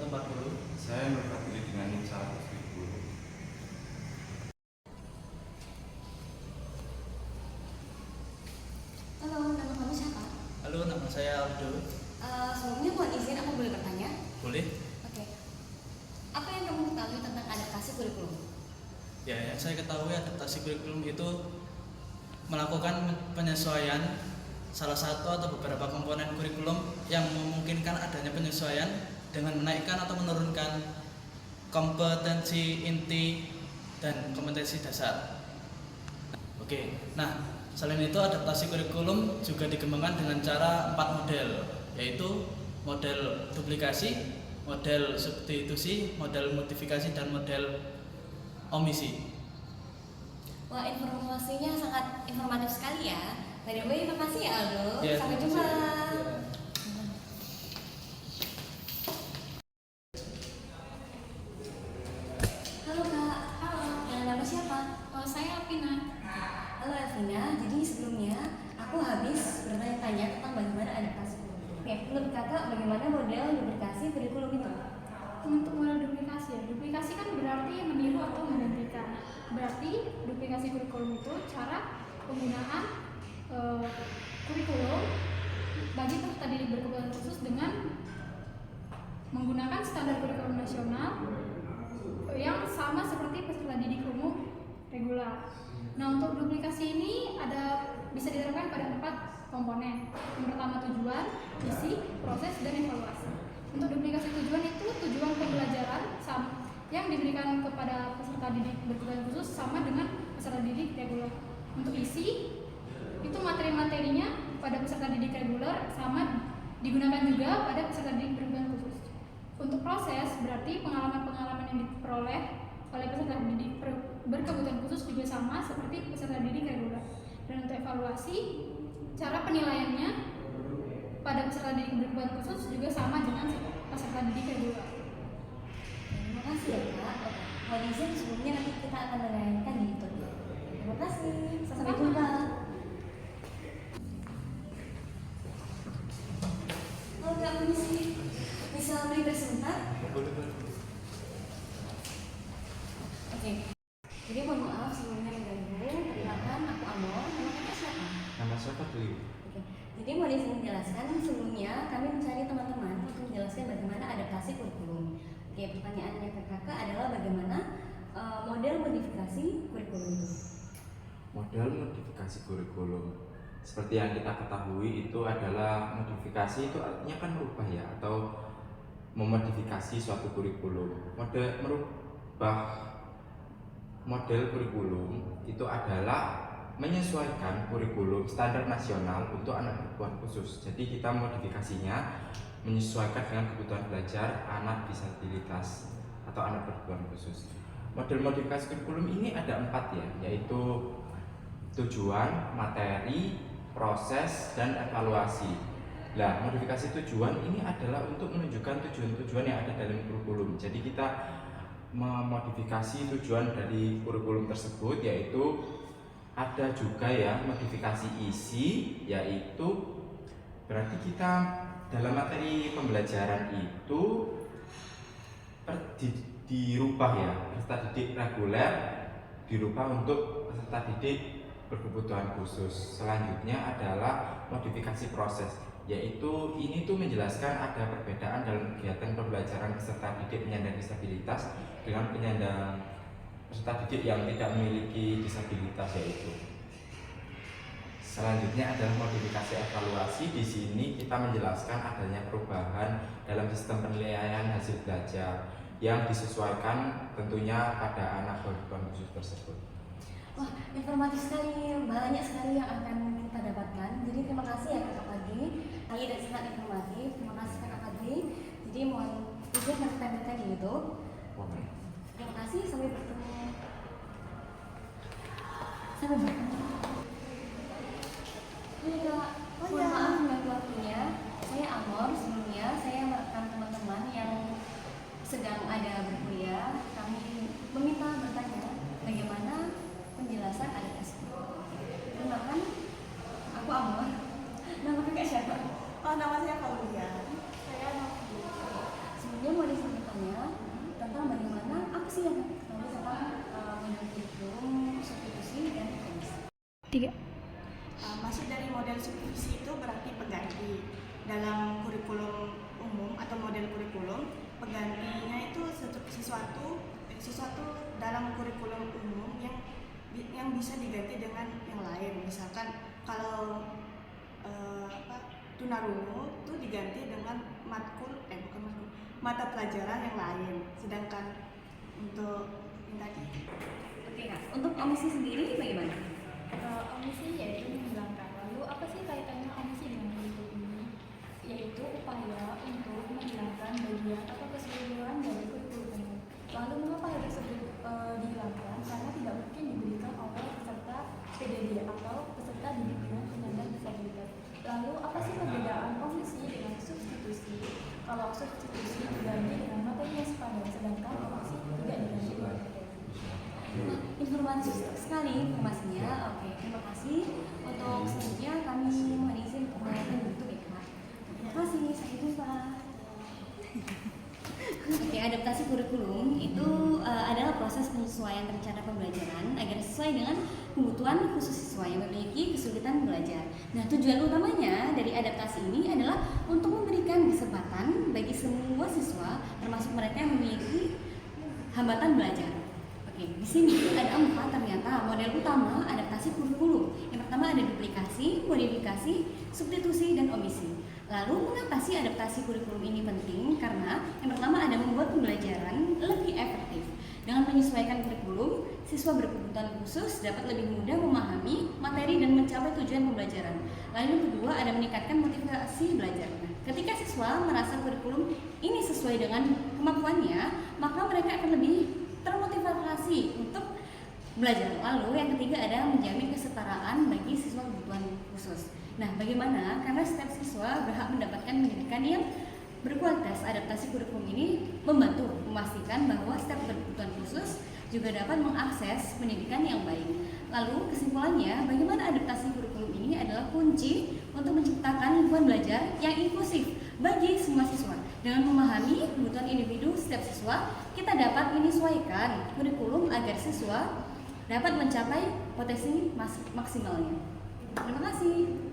140. Saya berpatili dengan NIM 110. Halo, nama kamu siapa? Halo, nama saya Aldo. Sebelumnya mohon izin aku boleh bertanya? Boleh? Oke. Apa yang kamu ketahui tentang adaptasi kurikulum? Ya, yang saya ketahui adaptasi kurikulum itu melakukan penyesuaian salah satu atau beberapa komponen kurikulum yang memungkinkan adanya penyesuaian dengan menaikkan atau menurunkan kompetensi inti dan kompetensi dasar. Oke, nah selain itu adaptasi kurikulum juga dikembangkan dengan cara 4 model, yaitu model duplikasi, model substitusi, model modifikasi, dan model omisi. Wah, informasinya sangat informatif sekali ya. By the way, makasih ya Aldo. Ya, Sampai terima jumpa. kasih. Ya. Halo Kak. Halo. Nama siapa? Saya Alvina. Halo Elvina. Jadi sebelumnya aku habis bertanya-tanya tentang bagaimana adaptasi kurikulum. Oke, menurut Kakak bagaimana model duplikasi kurikulum itu? Untuk model duplikasi kan berarti meniru atau menggantikan. Berarti duplikasi kurikulum itu cara penggunaan kurikulum bagi peserta didik berkebutuhan khusus dengan menggunakan standar kurikulum nasional yang sama seperti peserta didik umum reguler. Nah, untuk duplikasi ini bisa diterapkan pada 4 komponen. Yang pertama tujuan, isi, proses, dan evaluasi. Untuk duplikasi tujuan itu tujuan pembelajaran yang diberikan kepada peserta didik berkebutuhan khusus sama dengan peserta didik reguler. Untuk isi itu materi-materinya pada peserta didik reguler sama digunakan juga pada peserta didik berkebutuhan khusus. Untuk proses berarti pengalaman-pengalaman yang diperoleh oleh peserta didik berkebutuhan khusus juga sama seperti peserta didik reguler. Dan untuk evaluasi, cara penilaiannya pada peserta didik berkebutuhan khusus juga sama dengan peserta didik reguler. Terima kasih ya Kak. Mohon izin sebelumnya nanti kita akan menanyakan di YouTube. Terima kasih. Sampai jumpa. Halo Kak, permisi. Bisa beri sebentar? Oke. Jadi mohon maaf sebelumnya mengganggu. Perkenalkan, aku Amor. Nama Kakak siapa? Nama saya Fadli. Oke. Jadi mohon izin menjelaskan sebelumnya kami mencari teman-teman untuk menjelaskan bagaimana adaptasi kurikulum. Oke, pertanyaannya ke Kakak adalah bagaimana model modifikasi kurikulum itu? Model modifikasi kurikulum seperti yang kita ketahui itu adalah modifikasi, itu artinya kan merubah ya, atau memodifikasi suatu kurikulum. Merubah model kurikulum itu adalah menyesuaikan kurikulum standar nasional untuk anak berkebutuhan khusus. Jadi kita modifikasinya menyesuaikan dengan kebutuhan belajar anak disabilitas atau anak berkebutuhan khusus. Model modifikasi kurikulum ini ada 4 ya, yaitu tujuan, materi, proses, dan evaluasi. Nah, modifikasi tujuan ini adalah untuk menunjukkan tujuan-tujuan yang ada dalam kurikulum. Jadi kita memodifikasi tujuan dari kurikulum tersebut, yaitu ada juga ya modifikasi isi, yaitu berarti kita dalam materi pembelajaran itu dirubah ya, peserta didik reguler dirubah untuk peserta didik berkebutuhan khusus. Selanjutnya adalah modifikasi proses, yaitu ini tuh menjelaskan ada perbedaan dalam kegiatan pembelajaran peserta didik penyandang disabilitas dengan penyandang peserta didik yang tidak memiliki disabilitas yaitu. Selanjutnya adalah modifikasi evaluasi. Di sini kita menjelaskan adanya perubahan dalam sistem penilaian hasil belajar yang disesuaikan tentunya pada anak berkebutuhan khusus tersebut. Wah, informatif sekali, banyak sekali yang akan kita dapatkan. Jadi terima kasih ya Kakak Fadli. Kali dan sangat informatif. Terima kasih Kakak Fadli. Jadi mohon izin menyampaikan di YouTube. Terima kasih, sampai bertemu. Sampai bertemu. Ini Kak, mohon maaf mengganggu waktunya. Saya Amor. Sebelumnya saya merekam teman-teman yang sedang ada berkuliah. Kami meminta bertanya bagaimana penjelasan adaptasi. Perkenalkan, aku Amor. Nama Kakak siapa? Oh, nama saya Paulia. Sebelumnya mau disebut sih yang tahu tentang model kurikulum, substitusi, dan komisi? 3. Maksud dari model substitusi itu berarti pengganti. Dalam kurikulum umum atau model kurikulum, penggantinya itu sesuatu dalam kurikulum umum yang bisa diganti dengan yang lain. Misalkan kalau tunarungu itu diganti dengan mata pelajaran yang lain. Sedangkan untuk yang tadi. Oke Kak, untuk omisi sendiri bagaimana? Omisi yaitu menghilangkan. Lalu apa sih kaitannya omisi dengan kurikulum ini? Yaitu upaya untuk menghilangkan bagian atau keseluruhan dari kurikulum umum. Lalu mengapa hal tersebut dihilangkan? Karena tidak mungkin diberikan oleh peserta PDD atau peserta didik dengan penyandang disabilitas. Lalu apa sih perbedaan omisi dengan substitusi? Kalau substitusi diganti dengan materi yang sepadan, sedangkan omisi tidak diganti dengan materi. Informasi sekali informasinya. Oke, terima kasih. Untuk selanjutnya kami mohon izin untuk menutup ya Kak. Terima kasih, sampai jumpa. Oke, adaptasi kurikulum itu adalah proses penyesuaian rencana pembelajaran agar sesuai dengan kebutuhan khusus siswa yang memiliki kesulitan belajar. Nah, tujuan utamanya dari adaptasi ini adalah untuk memberikan kesempatan bagi semua siswa, termasuk mereka yang memiliki hambatan belajar. Oke, di sini ada 4 ternyata model utama adaptasi kurikulum. Yang pertama ada duplikasi, modifikasi, substitusi, dan omisi. Lalu mengapa sih adaptasi kurikulum ini penting? Karena yang pertama ada membuat pembelajaran lebih efektif. Dengan menyesuaikan kurikulum, siswa berkebutuhan khusus dapat lebih mudah memahami materi dan mencapai tujuan pembelajaran. Lalu yang kedua ada meningkatkan motivasi belajar. Nah, ketika siswa merasa kurikulum ini sesuai dengan kemampuannya, maka mereka akan lebih termotivasi untuk belajar. Lalu yang ketiga ada menjamin kesetaraan bagi siswa kebutuhan khusus. Nah, bagaimana? Karena setiap siswa berhak mendapatkan pendidikan yang berkualitas. Adaptasi kurikulum ini membantu memastikan bahwa setiap berkebutuhan khusus juga dapat mengakses pendidikan yang baik. Lalu kesimpulannya, bagaimana adaptasi kurikulum ini adalah kunci untuk menciptakan lingkungan belajar yang inklusif bagi semua siswa. Dengan memahami kebutuhan individu setiap siswa, kita dapat menyesuaikan kurikulum agar siswa dapat mencapai potensi maksimalnya. Terima kasih.